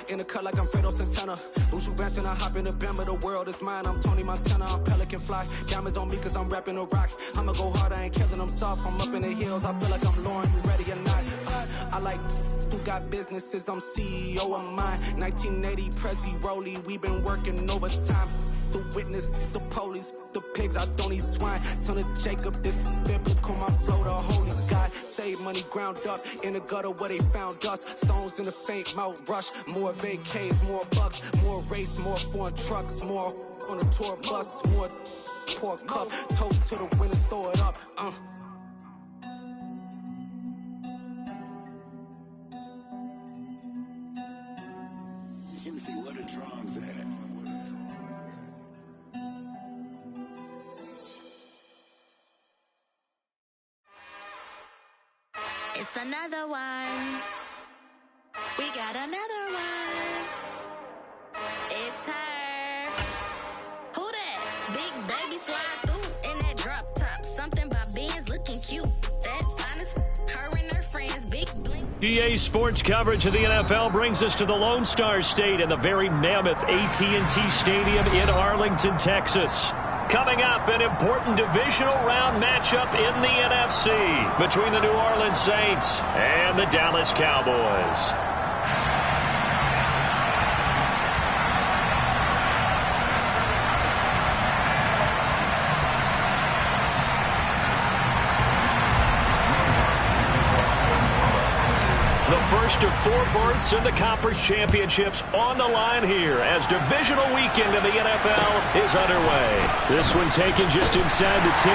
In the cut like I'm Fredo Santana. Buju Banton, I hop in the Bama. The world is mine. I'm Tony Montana. I'm Pelican Fly. Diamonds on me cause I'm rapping a rock. I'ma go hard, I ain't killing them soft. I'm up in the hills. I feel like I'm Lauren. You ready or not? I like who got businesses. I'm CEO of mine. 1980 Prezi Rolly. We been working overtime. The witness, the police, the pigs, I don't eat swine. Son of Jacob, this biblical, my flow, the holy God. Save money ground up in the gutter where they found us. Stones in the faint mouth rush. More vacays, more bucks, more race, more foreign trucks, more on a tour bus, more pork cup. Toast to the winners, throw it up. Juicy, what a drums at. It's another one. We got another one. It's her. Who that? Big baby slide through in that drop top. Something about Benz looking cute. That's honest. Her and her friends, big blink. GA Sports coverage of the NFL brings us to the Lone Star State and the very mammoth AT&T Stadium in Arlington, Texas. Coming up, an important divisional round matchup in the NFC between the New Orleans Saints and the Dallas Cowboys. The first of 4 berths in the conference championships on the line here as divisional weekend in the NFL is underway. This one taken just inside the 10.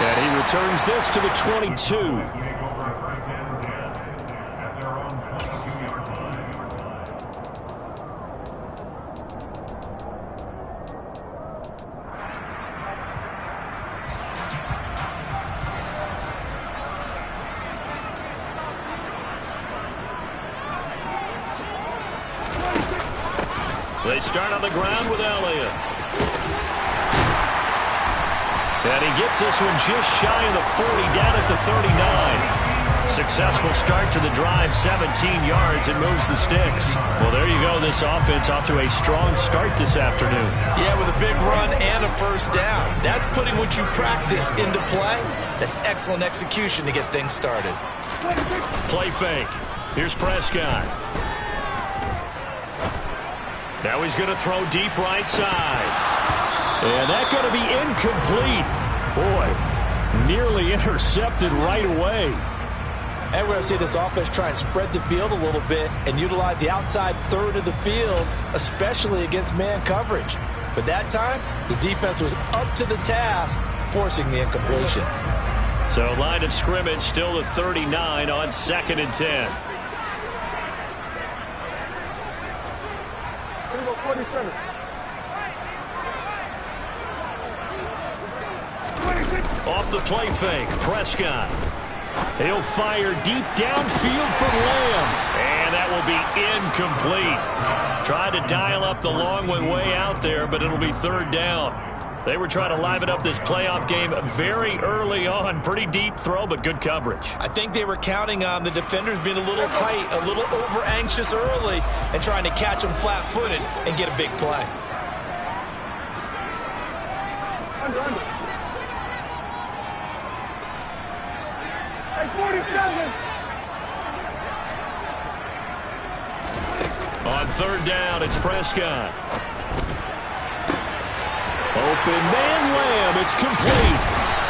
And he returns this to the 22. They start on the ground with Elliott. And he gets this one just shy of the 40, down at the 39. Successful start to the drive, 17 yards, and moves the sticks. Well, there you go. This offense off to a strong start this afternoon. Yeah, with a big run and a first down. That's putting what you practice into play. That's excellent execution to get things started. Play fake. Here's Prescott. Now he's going to throw deep right side. And that's going to be incomplete. Boy, nearly intercepted right away. And we're going to see this offense try and spread the field a little bit and utilize the outside third of the field, especially against man coverage. But that time, the defense was up to the task, forcing the incompletion. So line of scrimmage still the 39 on 2nd and 10. Off the play fake, Prescott. He'll fire deep downfield from Lamb. And that will be incomplete. Tried to dial up the long one way out there, but it'll be 3rd down. They were trying to liven up this playoff game very early on. Pretty deep throw, but good coverage. I think they were counting on the defenders being a little tight, a little over-anxious early, and trying to catch them flat-footed and get a big play. On 3rd down, it's Prescott. Open man Lamb, it's complete.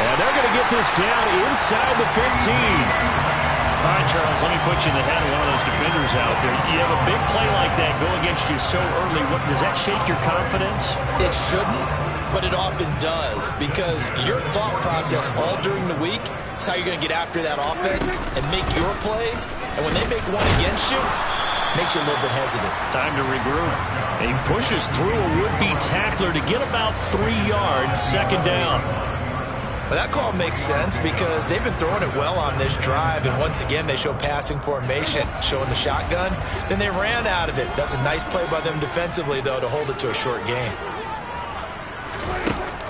And they're going to get this down inside the 15. All right, Charles, let me put you in the head of one of those defenders out there. You have a big play like that go against you so early. Does that shake your confidence? It shouldn't, but it often does, because your thought process all during the week is how you're going to get after that offense and make your plays. And when they make one against you, makes you a little bit hesitant. Time to regroup. He pushes through a would-be tackler to get about 3 yards, 2nd down. Well, that call makes sense because they've been throwing it well on this drive, and once again they show passing formation, showing the shotgun. Then they ran out of it. That's a nice play by them defensively, though, to hold it to a short game.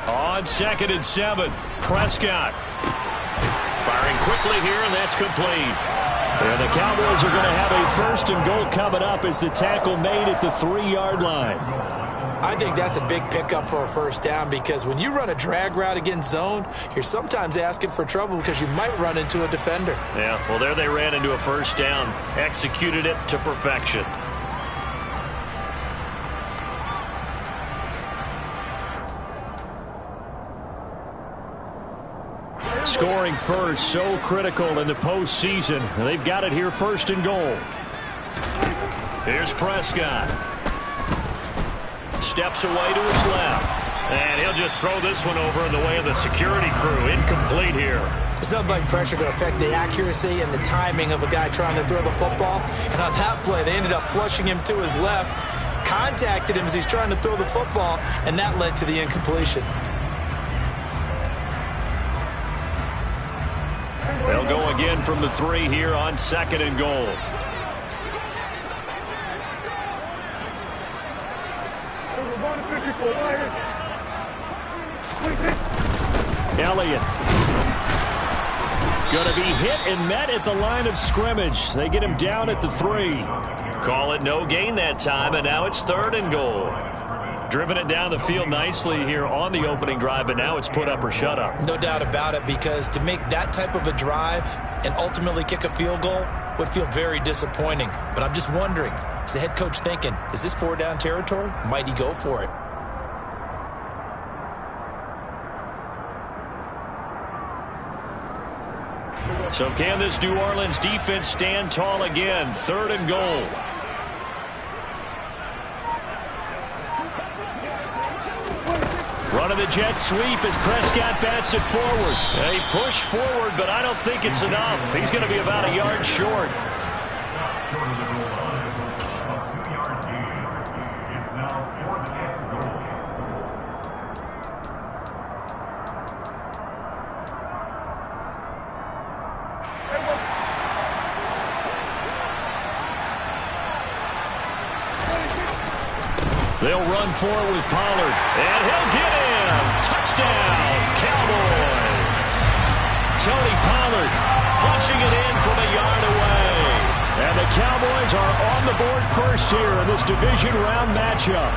On 2nd and 7, Prescott. Firing quickly here, and that's complete. And the Cowboys are going to have a 1st and goal coming up as the tackle made at the 3-yard line. I think that's a big pickup for a 1st down because when you run a drag route against zone, you're sometimes asking for trouble because you might run into a defender. Yeah, well, there they ran into a 1st down. Executed it to perfection. Scoring first, so critical in the postseason. They've got it here, 1st and goal. Here's Prescott. Steps away to his left. And he'll just throw this one over in the way of the security crew. Incomplete here. There's nothing like pressure to affect the accuracy and the timing of a guy trying to throw the football. And on that play, they ended up flushing him to his left, contacted him as he's trying to throw the football, and that led to the incompletion. They'll go again from the 3 here on 2nd and goal. Elliott. Going to be hit and met at the line of scrimmage. They get him down at the 3. Call it no gain that time, and now it's 3rd and goal. Driven it down the field nicely here on the opening drive, but now it's put up or shut up. No doubt about it, because to make that type of a drive and ultimately kick a field goal would feel very disappointing. But I'm just wondering, is the head coach thinking, is this 4-down territory? Might he go for it? So can this New Orleans defense stand tall again? 3rd and goal. Running the jet sweep as Prescott bats it forward. He pushed forward, but I don't think it's enough. He's going to be about a yard short. They'll run forward with Pollard, and he'll get him. Touchdown, Cowboys. Tony Pollard punching it in from a yard away. And the Cowboys are on the board first here in this division round matchup.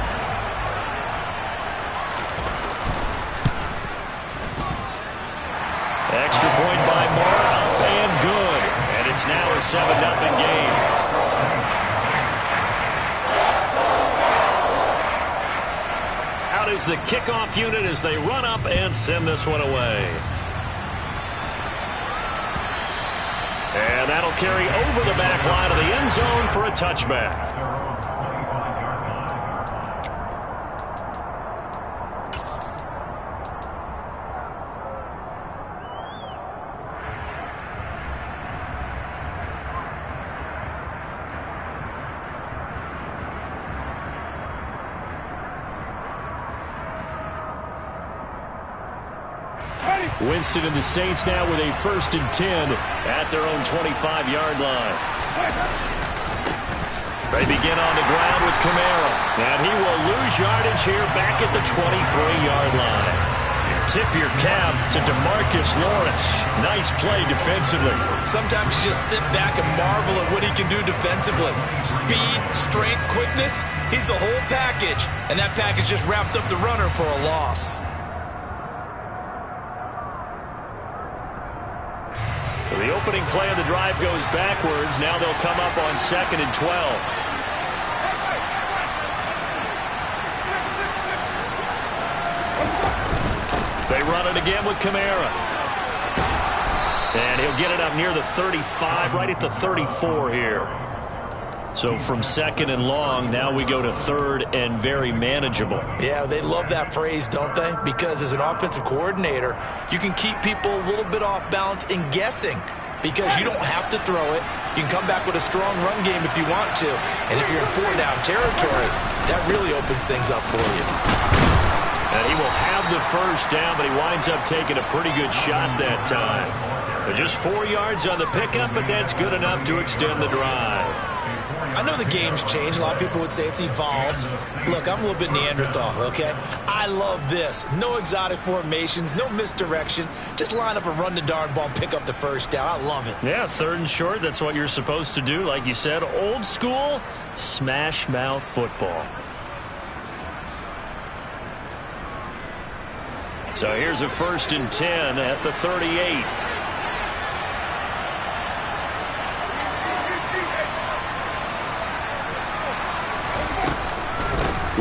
Extra point by Moore, up and good. And it's now a 7-0 game. Is the kickoff unit as they run up and send this one away. And that'll carry over the back line of the end zone for a touchback. Winston and the Saints now with a 1st and 10 at their own 25-yard line. They begin on the ground with Kamara, and he will lose yardage here back at the 23-yard line. Tip your cap to DeMarcus Lawrence. Nice play defensively. Sometimes you just sit back and marvel at what he can do defensively. Speed, strength, quickness, he's the whole package. And that package just wrapped up the runner for a loss. So the opening play of the drive goes backwards. Now they'll come up on 2nd and 12. They run it again with Kamara. And he'll get it up near the 35, right at the 34 here. So from 2nd and long, now we go to 3rd and very manageable. Yeah, they love that phrase, don't they? Because as an offensive coordinator, you can keep people a little bit off balance and guessing because you don't have to throw it. You can come back with a strong run game if you want to. And if you're in 4-down territory, that really opens things up for you. And he will have the 1st down, but he winds up taking a pretty good shot that time. Just 4 yards on the pickup, but that's good enough to extend the drive. I know the game's changed. A lot of people would say it's evolved. Look, I'm a little bit Neanderthal, okay? I love this. No exotic formations, no misdirection. Just line up and run the darn ball and pick up the first down. I love it. Yeah, 3rd and short, that's what you're supposed to do. Like you said, old school, smash mouth football. So here's a 1st and 10 at the 38.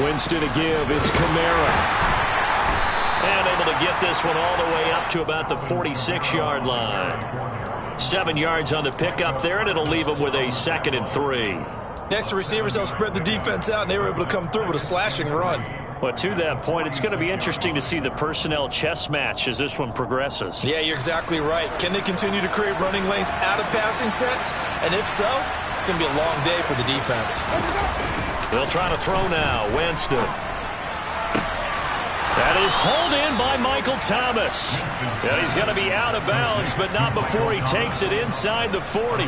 Winston to give. It's Kamara. And able to get this one all the way up to about the 46-yard line. 7 yards on the pickup there, and it'll leave them with a 2nd and 3. Next to receivers, they'll spread the defense out, and they were able to come through with a slashing run. Well, to that point, it's going to be interesting to see the personnel chess match as this one progresses. Yeah, you're exactly right. Can they continue to create running lanes out of passing sets? And if so, it's going to be a long day for the defense. They'll try to throw now. Winston. That is hauled in by Michael Thomas. Yeah, he's going to be out of bounds, but not before he takes it inside the 40.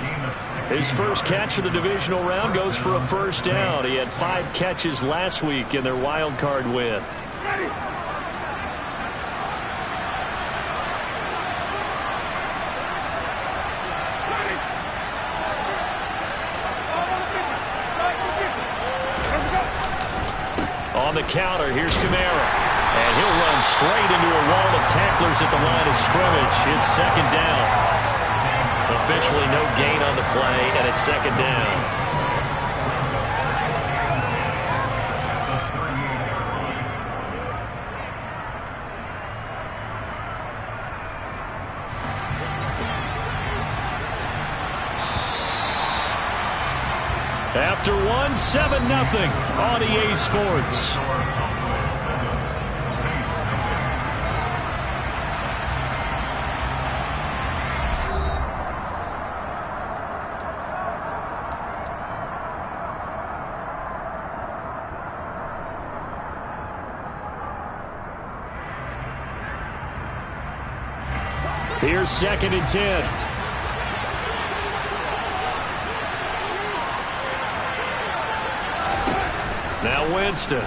His first catch of the divisional round goes for a 1st down. He had 5 catches last week in their wild card win. On the counter, here's Kamara. And he'll run straight into a wall of tacklers at the line of scrimmage. It's 2nd down. Officially no gain on the play, and it's 2nd down. After 7-0 on EA Sports. Here's 2nd and 10. Now Winston.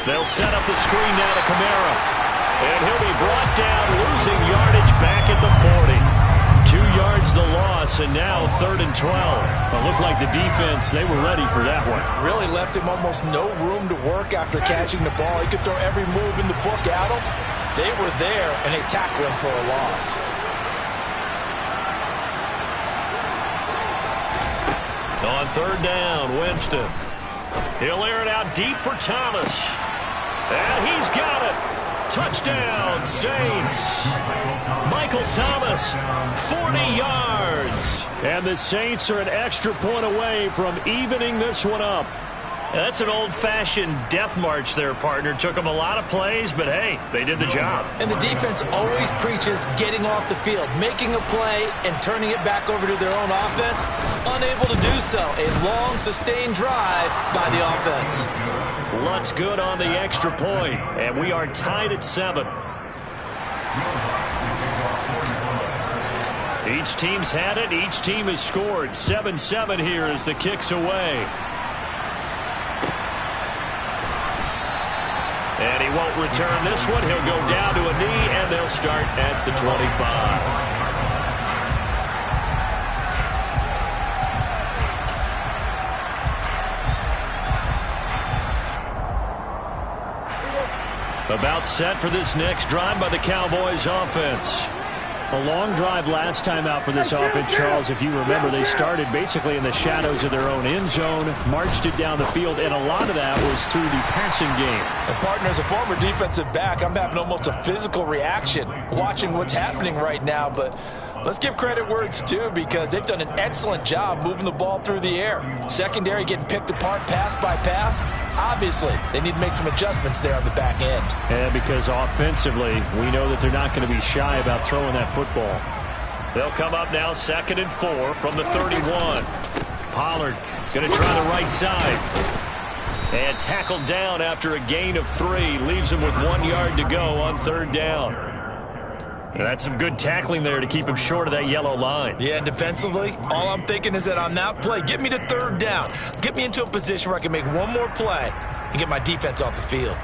They'll set up the screen now to Kamara. And he'll be brought down, losing yardage back at the 40. 2 yards the loss, and now 3rd and 12. It looked like the defense, they were ready for that one. Really left him almost no room to work after catching the ball. He could throw every move in the book at him. They were there, and they tackled him for a loss. On 3rd down, Winston. He'll air it out deep for Thomas. And he's got it. Touchdown, Saints. Michael Thomas, 40 yards. And the Saints are an extra point away from evening this one up. That's an old-fashioned death march there, partner. Took them a lot of plays, but hey, they did the job. And the defense always preaches getting off the field, making a play, and turning it back over to their own offense. Unable to do so. A long, sustained drive by the offense. Lutz good on the extra point, and we are tied at 7. Each team's had it. Each team has scored. 7-7 here as the kick's away. And he won't return this one. He'll go down to a knee, and they'll start at the 25. About set for this next drive by the Cowboys offense. A long drive last time out for this offense, Charles. If you remember, they started basically in the shadows of their own end zone, marched it down the field, and a lot of that was through the passing game. And partner, as a former defensive back, I'm having almost a physical reaction watching what's happening right now. But let's give credit where it's due, because they've done an excellent job moving the ball through the air. Secondary getting picked apart pass by pass. Obviously, they need to make some adjustments there on the back end. And because offensively, we know that they're not going to be shy about throwing that football. They'll come up now 2nd and 4 from the 31. Pollard going to try the right side. And tackled down after a gain of 3. Leaves him with 1 yard to go on 3rd down. That's some good tackling there to keep him short of that yellow line. Yeah, and defensively, all I'm thinking is that on that play, get me to third down. Get me into a position where I can make one more play and get my defense off the field.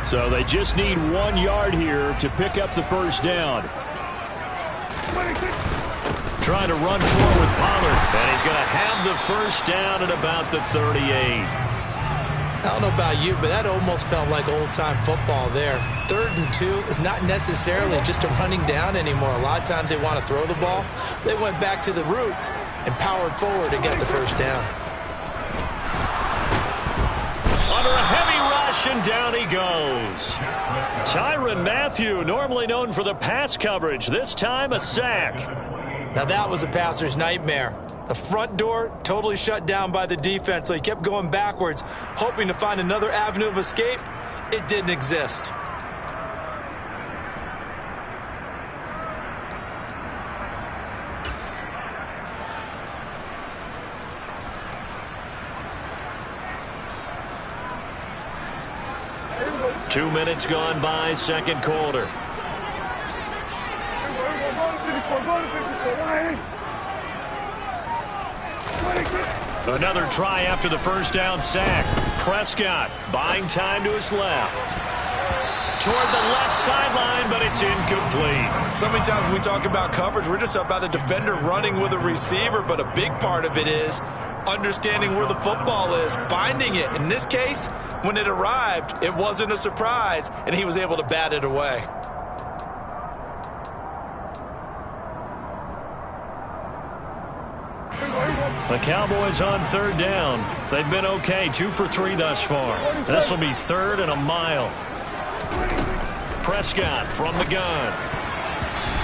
So they just need 1 yard here to pick up the first down. Trying to run forward with Pollard. And he's going to have the first down at about the 38. I don't know about you, but that almost felt like old-time football there. 3rd and 2 is not necessarily just a running down anymore. A lot of times they want to throw the ball. They went back to the roots and powered forward and got the first down. Under a heavy rush, and down he goes. Tyrann Mathieu, normally known for the pass coverage, this time a sack. Now that was a passer's nightmare. The front door totally shut down by the defense, so he kept going backwards, hoping to find another avenue of escape. It didn't exist. Two minutes gone by, second quarter. Another try after the first down sack. Prescott buying time to his left. Toward the left sideline, but it's incomplete. So many times when we talk about coverage, we're just about a defender running with a receiver, but a big part of it is understanding where the football is, finding it. In this case, when it arrived, it wasn't a surprise, and he was able to bat it away. The Cowboys on third down. They've been okay, 2 for 3 thus far. This will be 3rd and a mile. Prescott from the gun.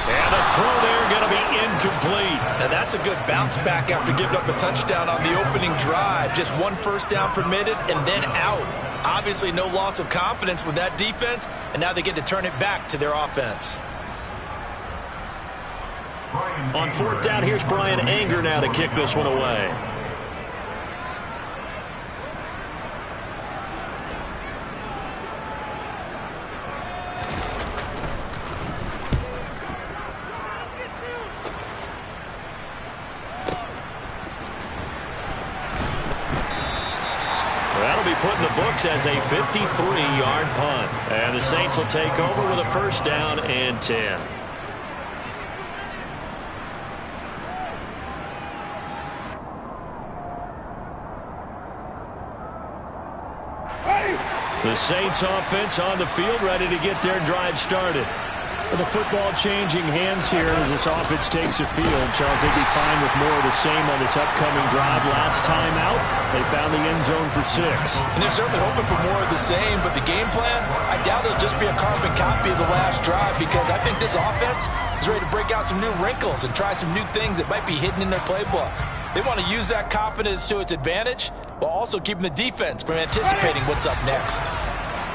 And the throw there going to be incomplete. Now that's a good bounce back after giving up a touchdown on the opening drive. Just 1 first down permitted and then out. Obviously no loss of confidence with that defense, and now they get to turn it back to their offense. On 4th down, here's Brian Anger now to kick this one away. That'll be put in the books as a 53-yard punt. And the Saints will take over with a first down and 10. The Saints offense on the field, ready to get their drive started. With the football changing hands here as this offense takes the field. Charles, they'd be fine with more of the same on this upcoming drive. Last time out, they found the end zone for 6. And they're certainly hoping for more of the same, but the game plan, I doubt it'll just be a carbon copy of the last drive, because I think this offense is ready to break out some new wrinkles and try some new things that might be hidden in their playbook. They want to use that confidence to its advantage while also keeping the defense from anticipating what's up next.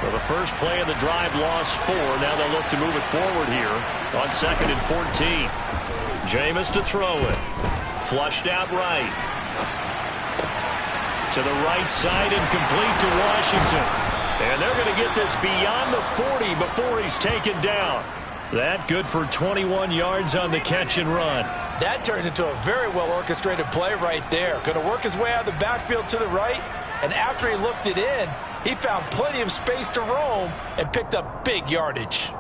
Well, the first play of the drive lost 4. Now they'll look to move it forward here on 2nd and 14. Jameis to throw it. Flushed out right. To the right side and complete to Washington. And they're going to get this beyond the 40 before he's taken down. That good for 21 yards on the catch and run. That turns into a very well-orchestrated play right there. Going to work his way out of the backfield to the right, and after he looked it in, he found plenty of space to roam and picked up big yardage.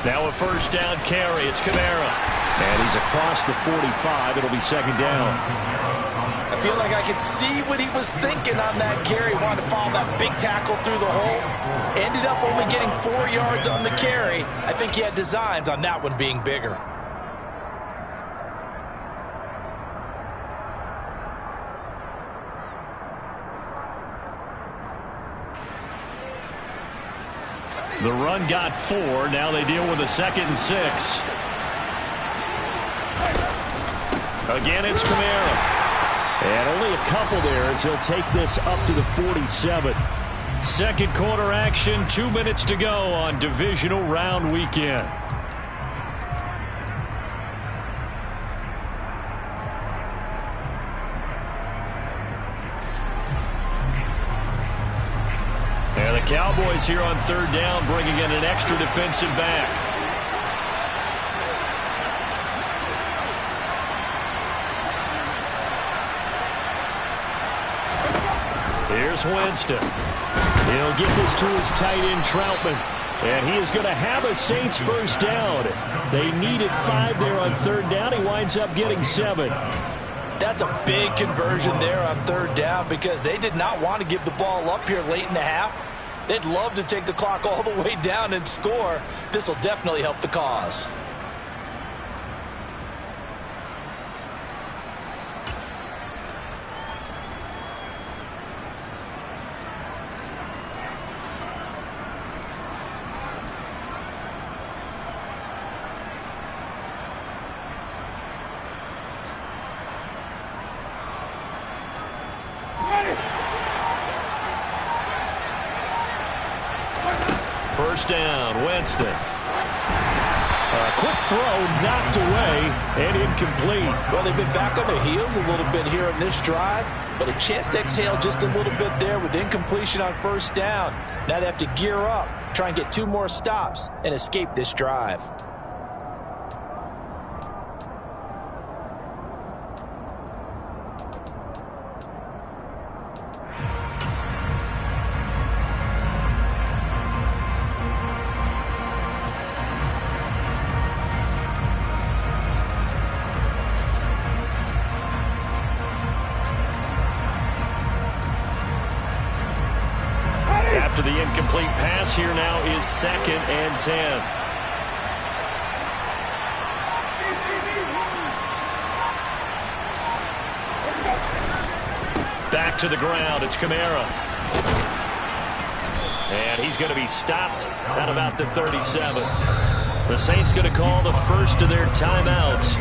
Now a first down carry. It's Kamara. And he's across the 45. It'll be 2nd down. I feel like I could see what he was thinking on that carry. Wanted to follow that big tackle through the hole. Ended up only getting 4 yards on the carry. I think he had designs on that one being bigger. The run got 4. Now they deal with a 2nd and 6. Again, it's Kamara. And only a couple there as he'll take this up to the 47. Second quarter action, 2 minutes to go on divisional round weekend. And the Cowboys here on third down, bringing in an extra defensive back. Here's Winston. He'll get this to his tight end, Troutman. And he is going to have a Saints first down. They needed 5 there on third down. He winds up getting 7. That's a big conversion there on third down because they did not want to give the ball up here late in the half. They'd love to take the clock all the way down and score. This will definitely help the cause. First down, Winston. A quick throw knocked away and incomplete. Well, they've been back on their heels a little bit here in this drive, but a chance to exhale just a little bit there with incompletion on first down. Now they have to gear up, try and get 2 more stops and escape this drive. After the incomplete pass, here now is 2nd and 10. Back to the ground, it's Kamara. And he's going to be stopped at about the 37. The Saints going to call the first of their timeouts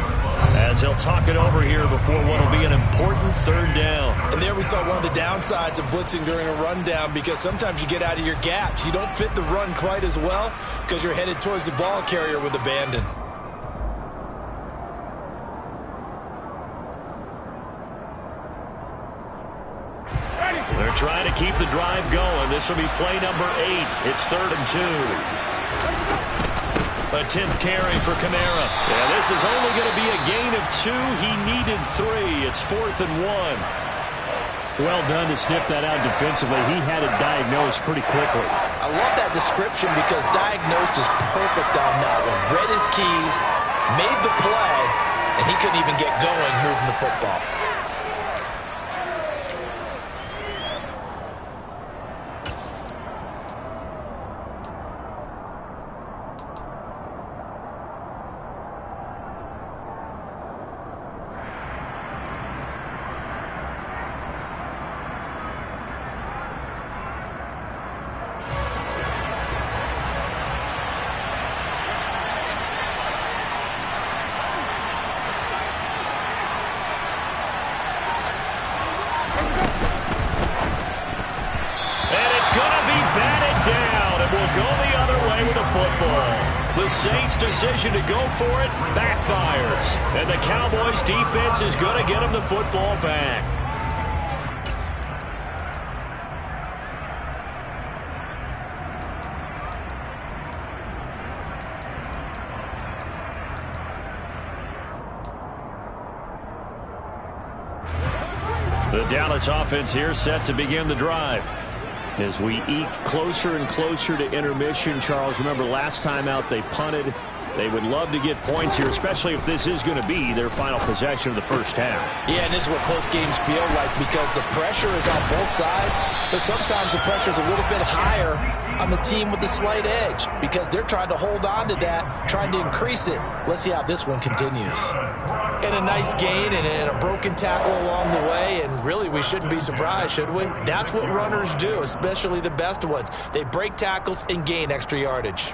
as he'll talk it over here before what will be an important third down. And there we saw one of the downsides of blitzing during a rundown because sometimes you get out of your gaps. You don't fit the run quite as well because you're headed towards the ball carrier with abandon. They're trying to keep the drive going. This will be play number 8. It's 3rd and 2. A 10th carry for Kamara. Yeah, this is only going to be a gain of 2. He needed 3. It's 4th and 1. Well done to sniff that out defensively. He had it diagnosed pretty quickly. I love that description because diagnosed is perfect on that one. Read his keys, made the play, and he couldn't even get going moving the football. The Saints' decision to go for it backfires. And the Cowboys' defense is going to get them the football back. The Dallas offense here set to begin the drive. As we eke closer and closer to intermission, Charles, remember last time out they punted. They would love to get points here, especially if this is going to be their final possession of the first half. Yeah, and this is what close games feel like because the pressure is on both sides, but sometimes the pressure is a little bit higher on the team with the slight edge because they're trying to hold on to that, trying to increase it. Let's see how this one continues. And a nice gain and a broken tackle along the way, and really we shouldn't be surprised, should we? That's what runners do, especially the best ones. They break tackles and gain extra yardage.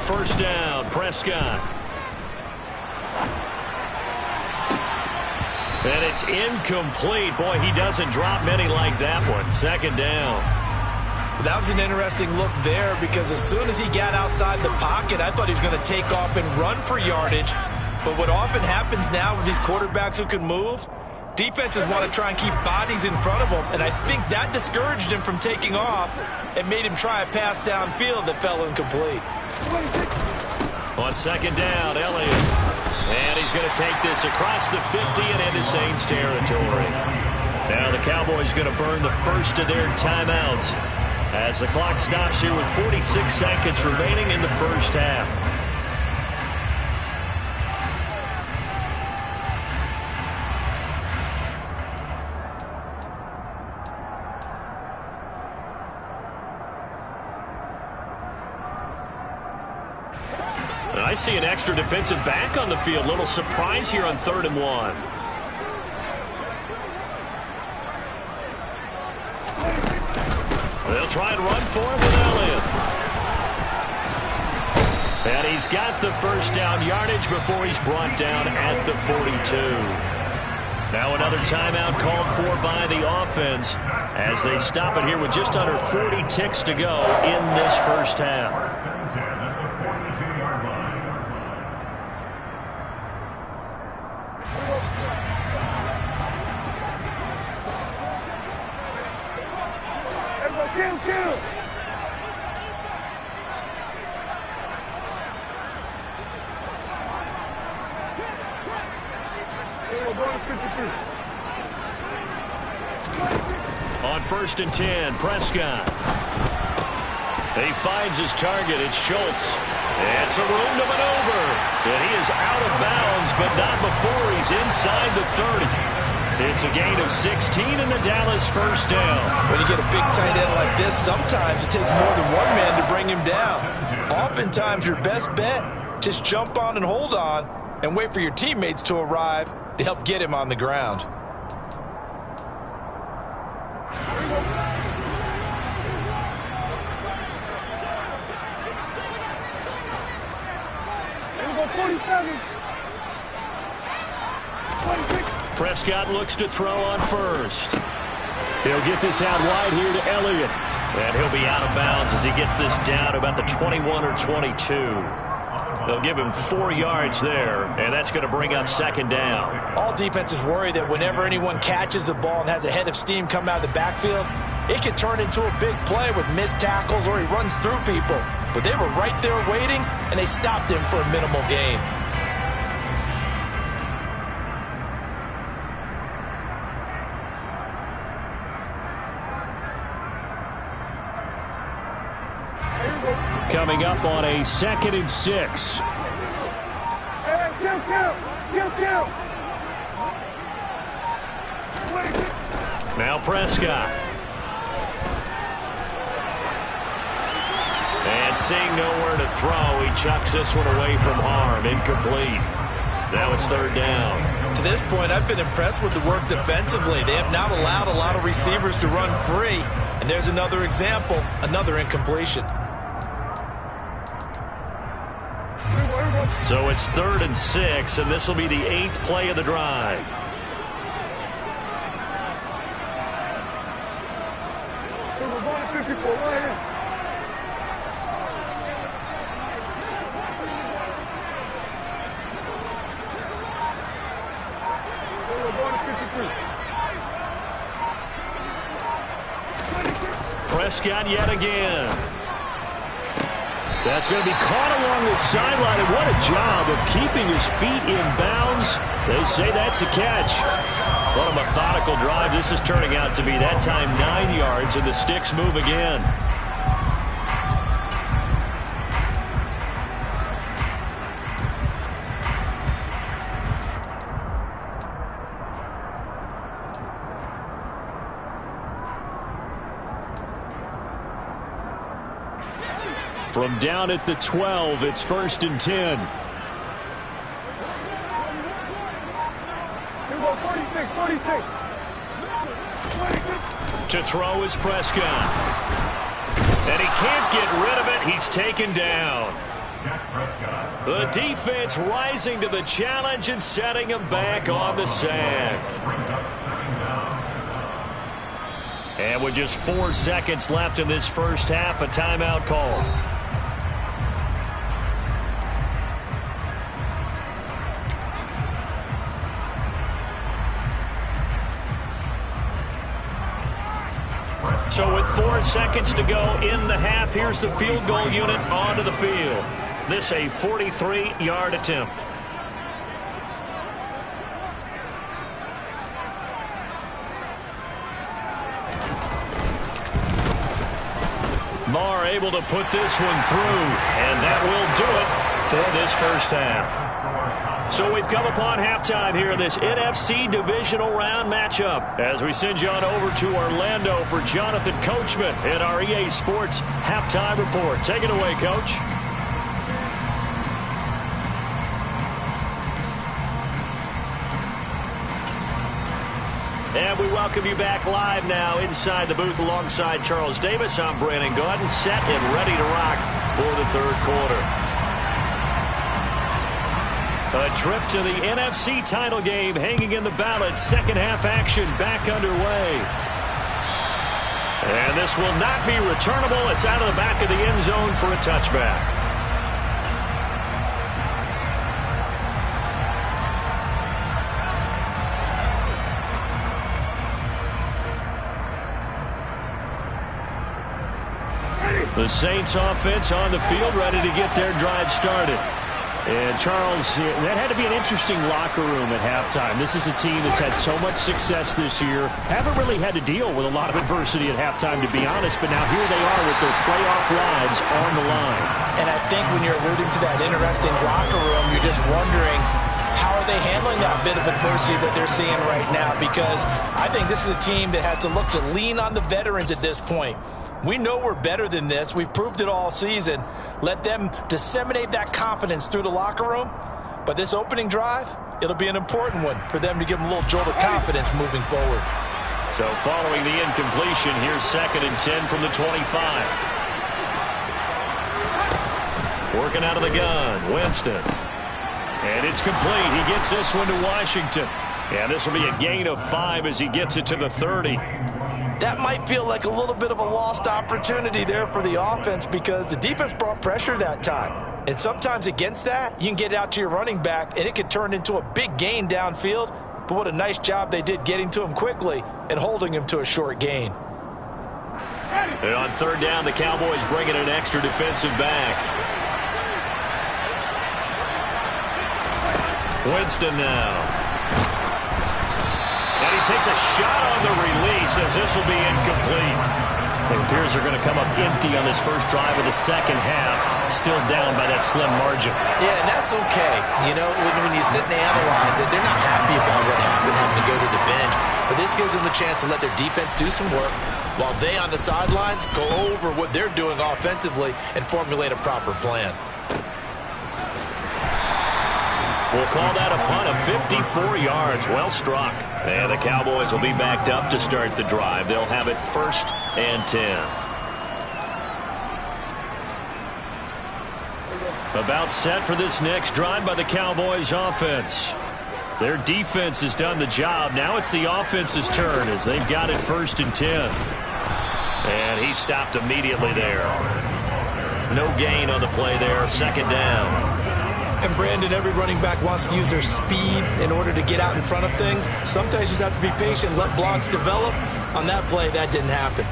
First down, Prescott. And it's incomplete. Boy, he doesn't drop many like that one. Second down. That was an interesting look there because as soon as he got outside the pocket, I thought he was going to take off and run for yardage. But what often happens now with these quarterbacks who can move, defenses want to try and keep bodies in front of them, and I think that discouraged him from taking off and made him try a pass downfield that fell incomplete. On second down, Elliott. And he's going to take this across the 50 and into Saints territory. Now the Cowboys going to burn the first of their timeouts as the clock stops here with 46 seconds remaining in the first half. I see an extra defensive back on the field. Little surprise here on 3rd and 1. They'll try and run for him with Elliott. And he's got the first down yardage before he's brought down at the 42. Now another timeout called for by the offense as they stop it here with just under 40 ticks to go in this first half. On 1st and 10, Prescott. He finds his target. It's Schultz. It's a room to maneuver. And he is out of bounds, but not before he's inside the 30. It's a gain of 16 in the Dallas first down. When you get a big tight end like this, sometimes it takes more than one man to bring him down. Oftentimes, your best bet, just jump on and hold on and wait for your teammates to arrive to help get him on the ground. Prescott looks to throw on first. He'll get this out wide here to Elliott. And he'll be out of bounds as he gets this down to about the 21 or 22. They'll give him 4 yards there, and that's going to bring up second down. All defenses worry that whenever anyone catches the ball and has a head of steam come out of the backfield, it can turn into a big play with missed tackles or he runs through people. But they were right there waiting, and they stopped him for a minimal gain. Coming up on a 2nd and 6. Now Prescott. And seeing nowhere to throw, he chucks this one away from harm. Incomplete. Now it's 3rd down. To this point, I've been impressed with the work defensively. They have not allowed a lot of receivers to run free. And there's another example, another incompletion. So it's 3rd and 6, and this will be the 8th play of the drive. Prescott yet again. That's going to be caught along the sideline, and what a job of keeping his feet in bounds. They say that's a catch. What a methodical drive this is turning out to be. That time 9 yards, and the sticks move again. From down at the 12, it's 1st and 10. To throw is Prescott. And he can't get rid of it. He's taken down. The defense rising to the challenge and setting him back on the sack. And with just 4 seconds left in this first half, a timeout call. So with 4 seconds to go in the half, here's the field goal unit onto the field. This a 43-yard attempt. Marr able to put this one through, and that will do it for this first half. So we've come upon halftime here in this NFC divisional round matchup as we send you on over to Orlando for Jonathan Coachman in our EA Sports halftime report. Take it away, Coach. And we welcome you back live now inside the booth alongside Charles Davis. I'm Brandon Gaudin, set and ready to rock for the third quarter. A trip to the NFC title game hanging in the balance. Second half action back underway. And this will not be returnable. It's out of the back of the end zone for a touchback. The Saints offense on the field, ready to get their drive started. And, Charles, that had to be an interesting locker room at halftime. This is a team that's had so much success this year. Haven't really had to deal with a lot of adversity at halftime, to be honest. But now here they are with their playoff lives on the line. And I think when you're alluding to that interesting locker room, you're just wondering, how are they handling that bit of adversity that they're seeing right now? Because I think this is a team that has to look to lean on the veterans at this point. We know we're better than this. We've proved it all season. Let them disseminate that confidence through the locker room. But this opening drive, it'll be an important one for them to give them a little jolt of confidence moving forward. So following the incompletion, here's 2nd and 10 from the 25. Working out of the gun, Winston. And it's complete. He gets this one to Washington. And this will be a gain of 5 as he gets it to the 30. That might feel like a little bit of a lost opportunity there for the offense because the defense brought pressure that time. And sometimes against that, you can get out to your running back, and it could turn into a big gain downfield. But what a nice job they did getting to him quickly and holding him to a short gain. And on 3rd down, the Cowboys bring in an extra defensive back. Winston now. And he takes a shot on the release as this will be incomplete. It appears they're going to come up empty on this first drive of the second half, still down by that slim margin. Yeah, and that's okay. You know, when you sit and analyze it, they're not happy about what happened, having to go to the bench. But this gives them a chance to let their defense do some work while they on the sidelines go over what they're doing offensively and formulate a proper plan. We'll call that a punt of 54 yards. Well struck. And the Cowboys will be backed up to start the drive. They'll have it 1st and 10. About set for this next drive by the Cowboys offense. Their defense has done the job. Now it's the offense's turn as they've got it 1st and 10. And he stopped immediately there. No gain on the play there. 2nd down. And Brandon, every running back wants to use their speed in order to get out in front of things. Sometimes you just have to be patient, let blocks develop. On that play, that didn't happen.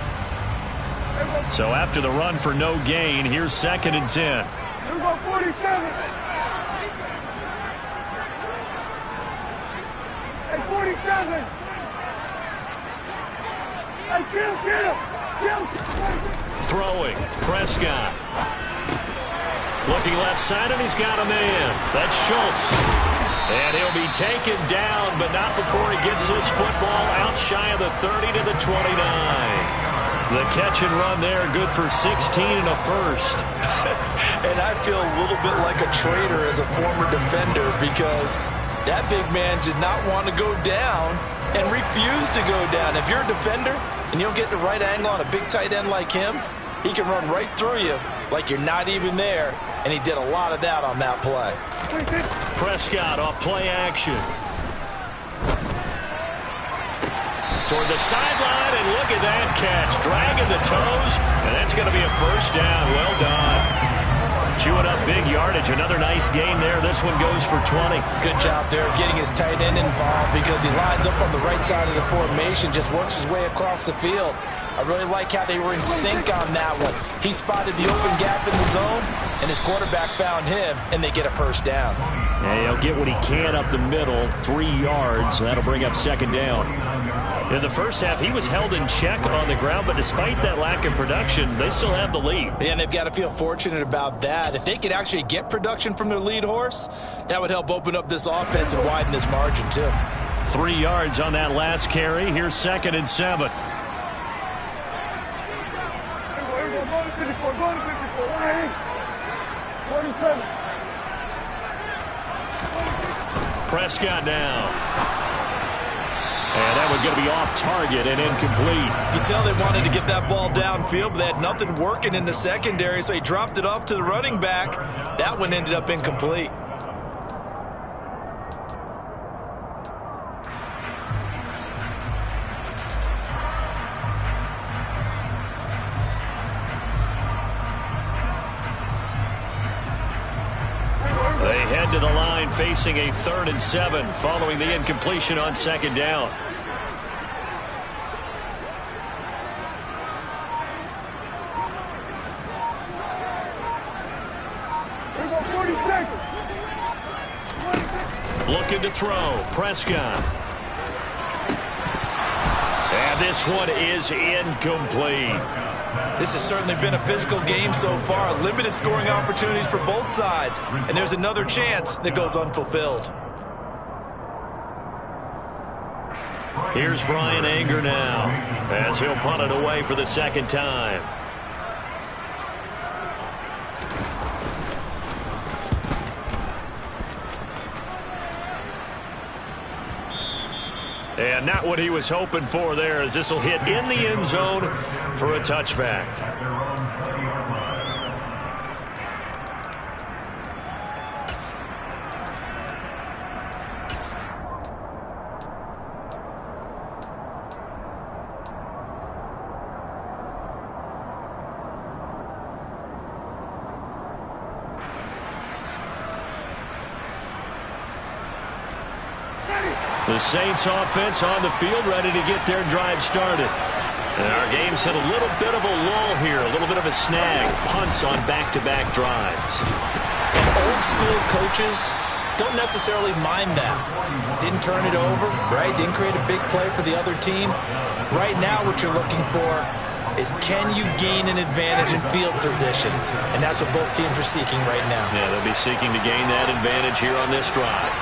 So after the run for no gain, here's 2nd and 10. Here we go, 47. Hey, 47. Hey, get him. Throwing, Prescott. Looking left side, and he's got a man. That's Schultz. And he'll be taken down, but not before he gets this football out shy of the 30 to the 29. The catch and run there, good for 16 and a first. And I feel a little bit like a traitor as a former defender because that big man did not want to go down and refused to go down. If you're a defender and you don't get the right angle on a big tight end like him, He can run right through you like you're not even there, and he did a lot of that on that play. Prescott off play action. Toward the sideline, and look at that catch. Dragging the toes, and that's going to be a first down. Well done. Chewing up big yardage. Another nice gain there. This one goes for 20. Good job there of getting his tight end involved because he lines up on the right side of the formation, just works his way across the field. I really like how they were in sync on that one. He spotted the open gap in the zone, and his quarterback found him, and they get a first down. And he'll get what he can up the middle, 3 yards. That'll bring up second down. In the first half, he was held in check on the ground, but despite that lack of production, they still have the lead. And they've got to feel fortunate about that. If they could actually get production from their lead horse, that would help open up this offense and widen this margin, too. 3 yards on that last carry. Here's 2nd and 7. Go to 54, go to 54. 47. Prescott now. And that one's going to be off target and incomplete. You can tell they wanted to get that ball downfield, but they had nothing working in the secondary, so he dropped it off to the running back. That one ended up incomplete. They head to the line facing a 3rd and 7 following the incompletion on 2nd down. Looking to throw. Prescott. And this one is incomplete. This has certainly been a physical game so far. Limited scoring opportunities for both sides. And there's another chance that goes unfulfilled. Here's Brian Anger now as he'll punt it away for the 2nd time. And not what he was hoping for there, as this will hit in the end zone for a touchback. The Saints offense on the field, ready to get their drive started. And our game's hit a little bit of a lull here, a little bit of a snag. Punts on back-to-back drives. And old school coaches don't necessarily mind that. Didn't turn it over, right? Didn't create a big play for the other team. Right now what you're looking for is, can you gain an advantage in field position? And that's what both teams are seeking right now. Yeah, they'll be seeking to gain that advantage here on this drive.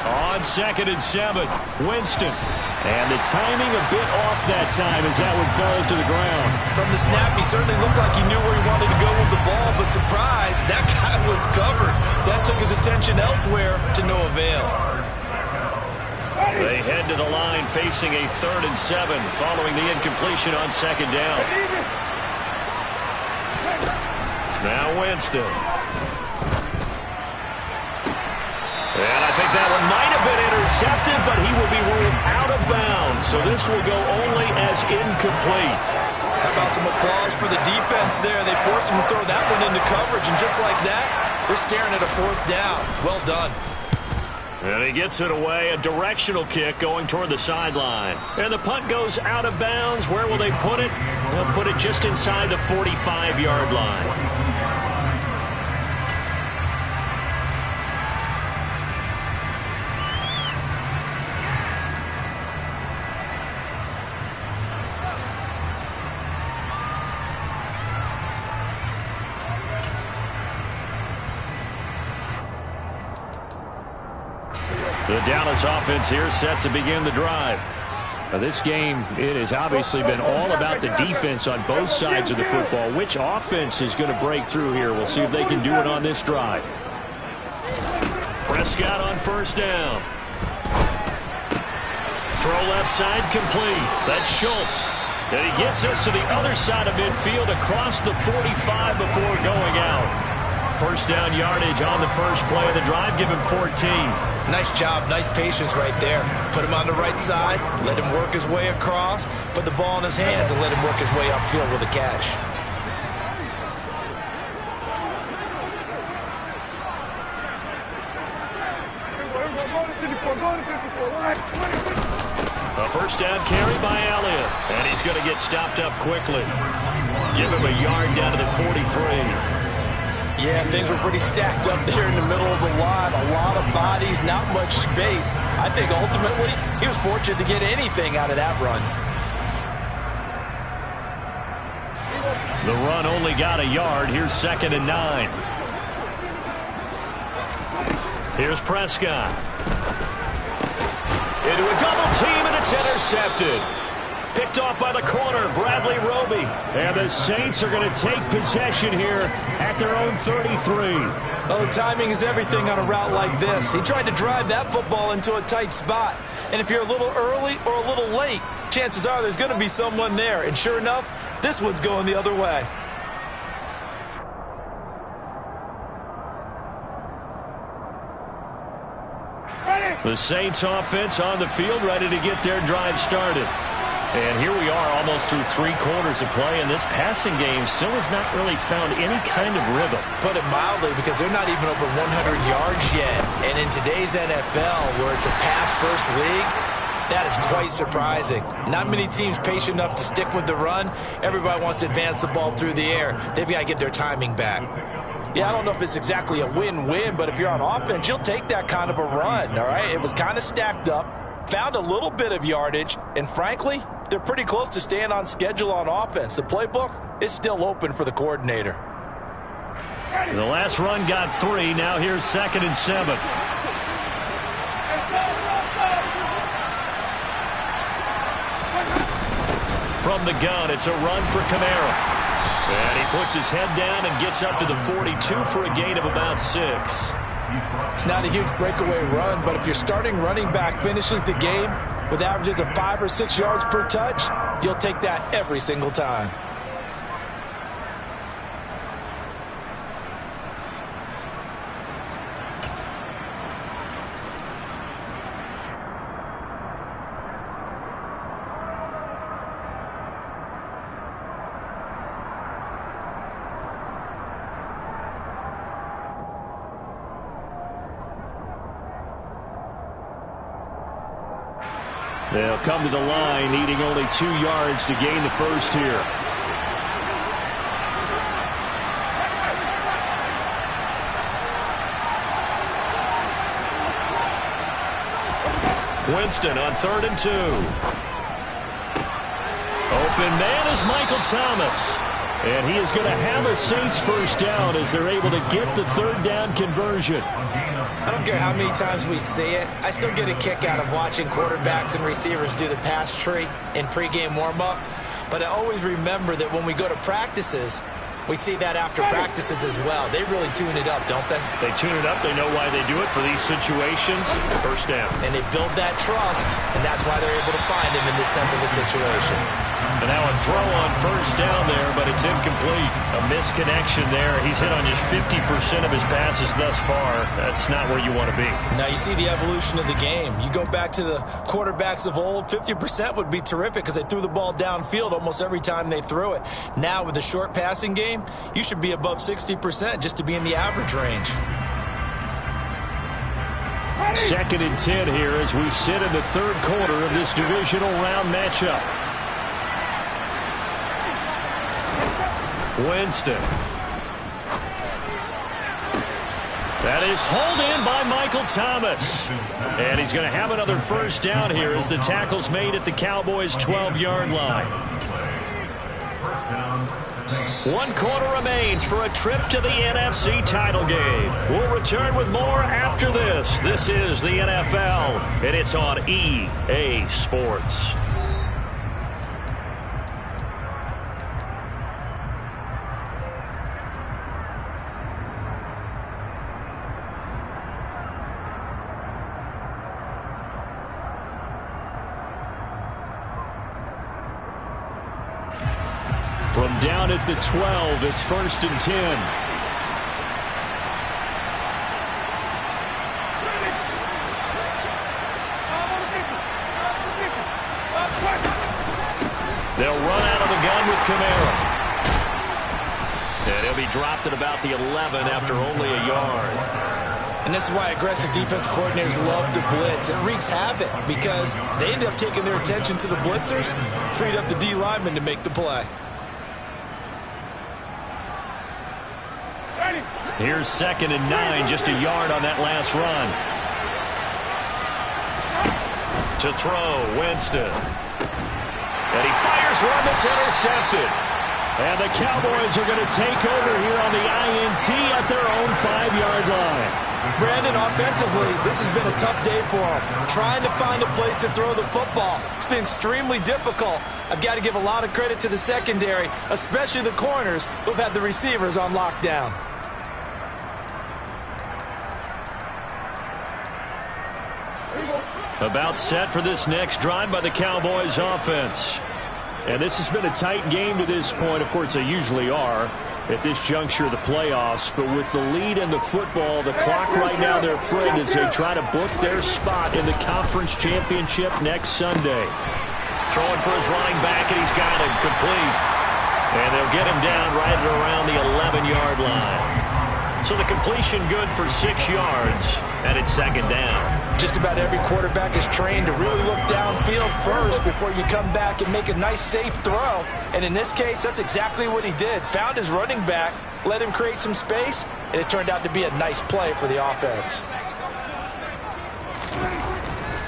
On 2nd and 7, Winston. And the timing a bit off that time as that one falls to the ground. From the snap, he certainly looked like he knew where he wanted to go with the ball, but surprise, that guy was covered. So that took his attention elsewhere to no avail. They head to the line facing a 3rd and 7 following the incompletion on 2nd down. Now Winston. And I think that one might have been intercepted, but he will be ruled out of bounds. So this will go only as incomplete. How about some applause for the defense there? They forced him to throw that one into coverage, and just like that, they're staring at a 4th down. Well done. And he gets it away, a directional kick going toward the sideline. And the punt goes out of bounds. Where will they put it? They'll put it just inside the 45-yard line. The Dallas offense here set to begin the drive. Now this game, it has obviously been all about the defense on both sides of the football. Which offense is going to break through here? We'll see if they can do it on this drive. Prescott on 1st down. Throw left side complete. That's Schultz. And he gets us to the other side of midfield across the 45 before going out. First down yardage on the first play of the drive. Give him 14. Nice job. Nice patience right there. Put him on the right side. Let him work his way across. Put the ball in his hands and let him work his way upfield with a catch. A first down carry by Elliott. And he's going to get stopped up quickly. Give him a yard down to the 43. Yeah, things were pretty stacked up there in the middle of the line. A lot of bodies, not much space. I think ultimately he was fortunate to get anything out of that run. The run only got a yard. Here's 2nd and 9. Here's Prescott. Into a double team, and it's intercepted. Picked off by the corner, Bradley Roby. And the Saints are going to take possession here at their own 33. Oh, timing is everything on a route like this. He tried to drive that football into a tight spot. And if you're a little early or a little late, chances are there's going to be someone there. And sure enough, this one's going the other way. The Saints offense on the field, ready to get their drive started. And here we are almost through 3 quarters of play, and this passing game still has not really found any kind of rhythm. Put it mildly, because they're not even over 100 yards yet. And in today's NFL, where it's a pass-first league, that is quite surprising. Not many teams patient enough to stick with the run. Everybody wants to advance the ball through the air. They've got to get their timing back. Yeah, I don't know if it's exactly a win-win, but if you're on offense, you'll take that kind of a run, all right? It was kind of stacked up, found a little bit of yardage, and frankly, they're pretty close to staying on schedule on offense. The playbook is still open for the coordinator. The last run got 3. Now here's 2nd and 7. From the gun, it's a run for Kamara. And he puts his head down and gets up to the 42 for a gain of about 6. It's not a huge breakaway run, but if your starting running back finishes the game with averages of 5 or 6 yards per touch, you'll take that every single time. They'll come to the line, needing only 2 yards to gain the first here. Winston on 3rd and 2. Open man is Michael Thomas. And he is going to have a Saints first down as they're able to get the 3rd down conversion. I don't care how many times we see it. I still get a kick out of watching quarterbacks and receivers do the pass tree in pregame warm-up. But I always remember that when we go to practices, we see that after practices as well. They really tune it up, don't they? They tune it up. They know why they do it for these situations. First down. And they build that trust, and that's why they're able to find him in this type of a situation. And now a throw on first down there, but it's incomplete. A misconnection there. He's hit on just 50% of his passes thus far. That's not where you want to be. Now you see the evolution of the game. You go back to the quarterbacks of old, 50% would be terrific because they threw the ball downfield almost every time they threw it. Now with the short passing game, you should be above 60% just to be in the average range. 2nd and 10 here as we sit in the 3rd quarter of this divisional round matchup. Winston. That is hauled in by Michael Thomas. And he's going to have another first down here as the tackle's made at the Cowboys' 12-yard line. 1 quarter remains for a trip to the NFC title game. We'll return with more after this. This is the NFL, and it's on EA Sports. From down at the 12, it's 1st and 10. They'll run out of the gun with Kamara. And he'll be dropped at about the 11 after only a yard. And this is why aggressive defense coordinators love to blitz. It wreaks havoc because they end up taking their attention to the blitzers, freed up the D lineman to make the play. Here's 2nd and 9, just a yard on that last run. To throw, Winston. And he fires one that's intercepted. And the Cowboys are going to take over here on the INT at their own 5-yard line. Brandon, offensively, this has been a tough day for them. Trying to find a place to throw the football. It's been extremely difficult. I've got to give a lot of credit to the secondary, especially the corners who've had the receivers on lockdown. About set for this next drive by the Cowboys offense. And this has been a tight game to this point. Of course, they usually are at this juncture of the playoffs. But with the lead in the football, the clock right now, their friend, as they try to book their spot in the conference championship next Sunday. Throwing for his running back, and he's got it complete. And they'll get him down right at around the 11-yard line. So the completion good for 6 yards, and it's 2nd down. Just about every quarterback is trained to really look downfield first before you come back and make a nice, safe throw. And in this case, that's exactly what he did. Found his running back, let him create some space, and it turned out to be a nice play for the offense.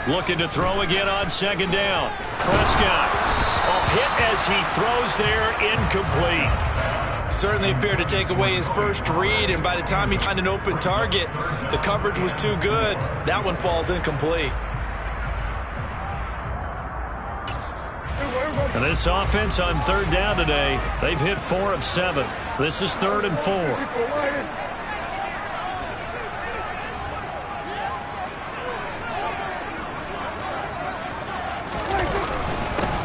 Looking to throw again on 2nd down. Prescott, a hit as he throws there, incomplete. Certainly appeared to take away his first read, and by the time he found an open target, the coverage was too good. That one falls incomplete. And this offense on 3rd down today, they've hit 4 of 7. This is 3rd and 4.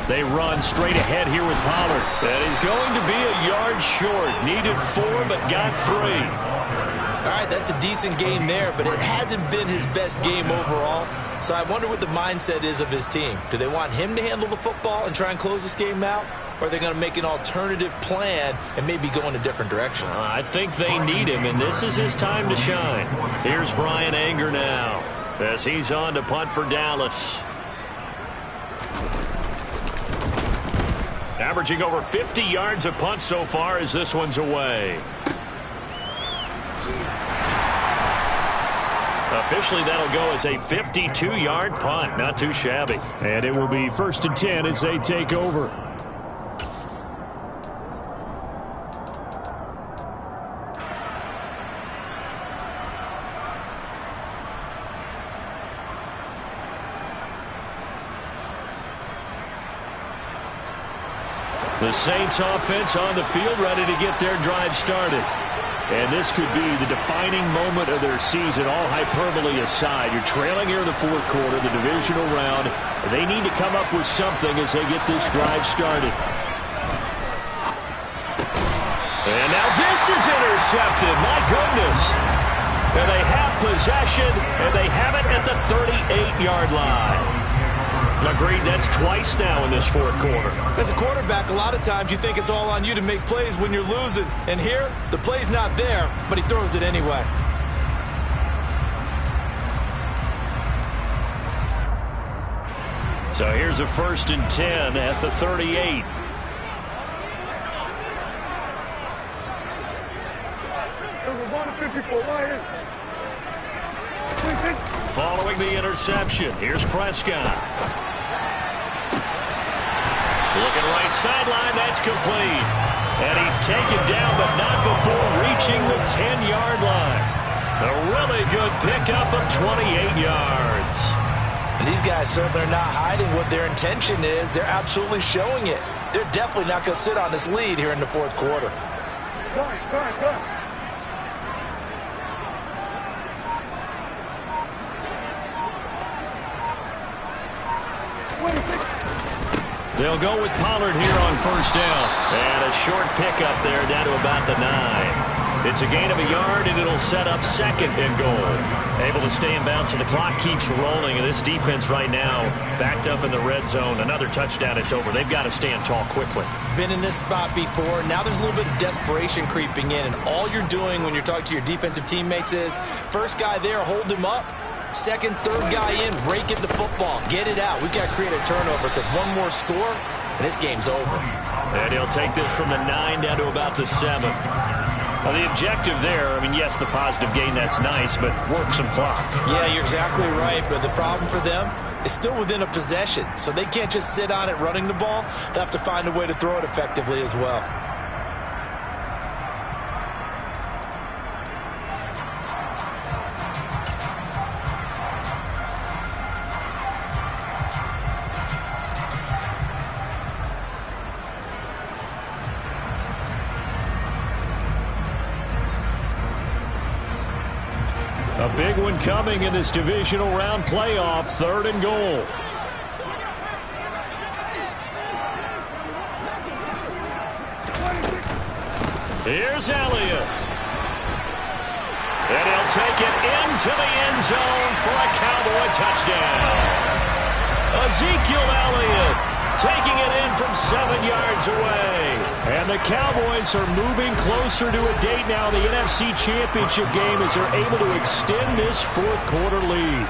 They run straight ahead here with Pollard. And he's going to be a yard short. Needed 4, but got 3. All right, that's a decent game there, but it hasn't been his best game overall. So I wonder what the mindset is of his team. Do they want him to handle the football and try and close this game out? Or are they going to make an alternative plan and maybe go in a different direction? I think they need him, and this is his time to shine. Here's Brian Anger now as he's on to punt for Dallas. Averaging over 50 yards a punt so far as this one's away. Officially, that'll go as a 52-yard punt. Not too shabby. And it will be 1st and 10 as they take over. The Saints offense on the field, ready to get their drive started. And this could be the defining moment of their season, all hyperbole aside. You're trailing here in the 4th quarter, the divisional round. They need to come up with something as they get this drive started. And now this is intercepted. My goodness. And they have possession, and they have it at the 38-yard line. Agreed, that's twice now in this 4th quarter. As a quarterback, a lot of times you think it's all on you to make plays when you're losing. And here, the play's not there, but he throws it anyway. So here's a 1st and 10 at the 38. Following the interception, here's Prescott. Looking right sideline, that's complete. And he's taken down, but not before reaching the 10-yard line. A really good pickup of 28 yards. And these guys certainly are not hiding what their intention is. They're absolutely showing it. They're definitely not going to sit on this lead here in the 4th quarter. They'll go with Pollard here on first down. And a short pickup there down to about the 9. It's a gain of a yard, and it'll set up second and goal. Able to stay in bounds, and the clock keeps rolling. And this defense right now backed up in the red zone. Another touchdown, it's over. They've got to stand tall quickly. Been in this spot before. Now there's a little bit of desperation creeping in, and all you're doing when you're talking to your defensive teammates is first guy there, hold him up. Second, third guy in, rake at the football. Get it out. We've got to create a turnover because one more score, and this game's over. And he'll take this from the 9 down to about the 7. Well, the objective there, I mean, yes, the positive gain, that's nice, but work some clock. Yeah, you're exactly right, but the problem for them is still within a possession, so they can't just sit on it running the ball. They'll have to find a way to throw it effectively as well. A big one coming in this divisional round playoff, 3rd and goal. Here's Elliott. And he'll take it into the end zone for a Cowboy touchdown. Ezekiel Elliott taking it in from 7 yards away. And the Cowboys are moving closer to a date now, the NFC Championship game, as they're able to extend this 4th quarter lead.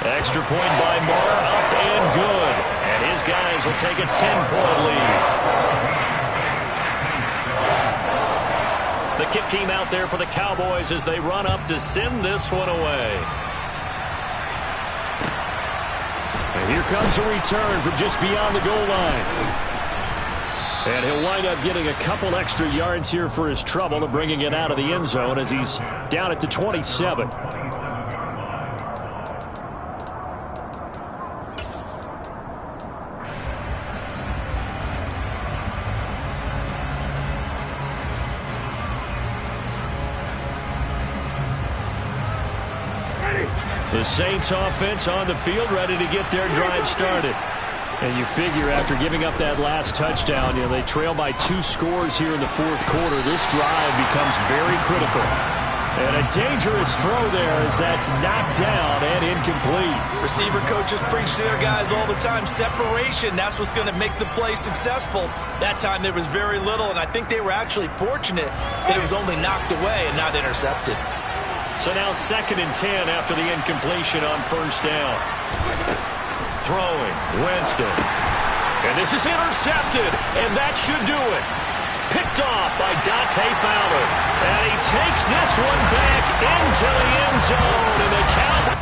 Extra point by Moore, up and good. And his guys will take a 10-point lead. The kick team out there for the Cowboys as they run up to send this one away. And here comes a return from just beyond the goal line. And he'll wind up getting a couple extra yards here for his trouble and bringing it out of the end zone as he's down at the 27. The Saints offense on the field, ready to get their drive started. And you figure after giving up that last touchdown, they trail by 2 scores here in the 4th quarter. This drive becomes very critical. And a dangerous throw there as that's knocked down and incomplete. Receiver coaches preach to their guys all the time. Separation, that's what's going to make the play successful. That time there was very little, and I think they were actually fortunate that it was only knocked away and not intercepted. So now 2nd and 10 after the incompletion on first down. Throwing, Winston. And this is intercepted, and that should do it. Picked off by Dante Fowler. And he takes this one back into the end zone, and the Cowboys.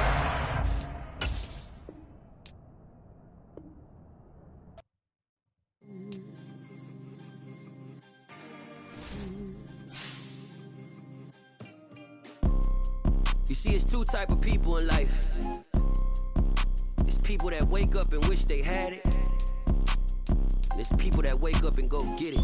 You see, it's 2 type of people in life. It's people that wake up and wish they had it. And it's people that wake up and go get it.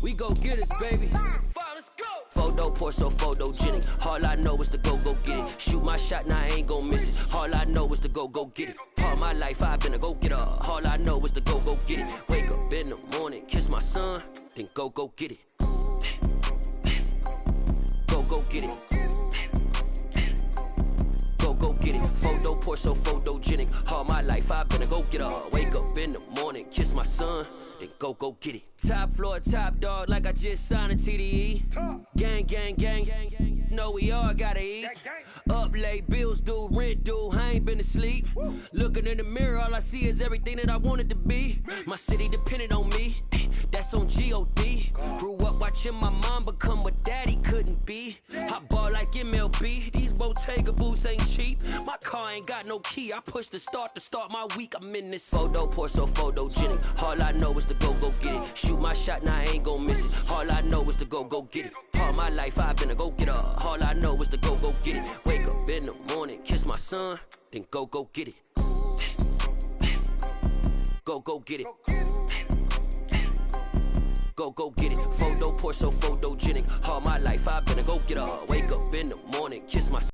We go get it, baby. Let's go. Photo pour so photogenic. All I know is to go get it. Shoot my shot, now I ain't gon' miss it. All I know is to go get it. All my life I've been a go getter. All I know is to go get it. Wake up in the morning, kiss my son, then go get it. Go get it. Go get it. Photo pour so photogenic. All my life I've been a go-getter. Wake up in the morning, kiss my son, then go get it. Top floor, top dog, like I just signed a TDE. Gang, gang, gang, gang, gang. Know we all gotta eat. Up late, bills due, rent due, I ain't been asleep. Looking in the mirror, all I see is everything that I wanted to be. My city depended on me, that's on G.O.D. Grew up watching my mom become what daddy couldn't be. I ball like MLB, these Bottega boots ain't cheap. My car ain't got no key, I push the start to start my week. I'm in this photo pour so photogenic. All I know is to go get it. Shoot my shot, now I ain't gon' miss it. All I know is to go get it. All my life I've been a go-getter. All I know is to go get it. Wake up in the morning, kiss my son, then go get it. Go get it. Go get it. Photo pour so photogenic. All my life I've been a go-getter. Wake up in the morning, kiss my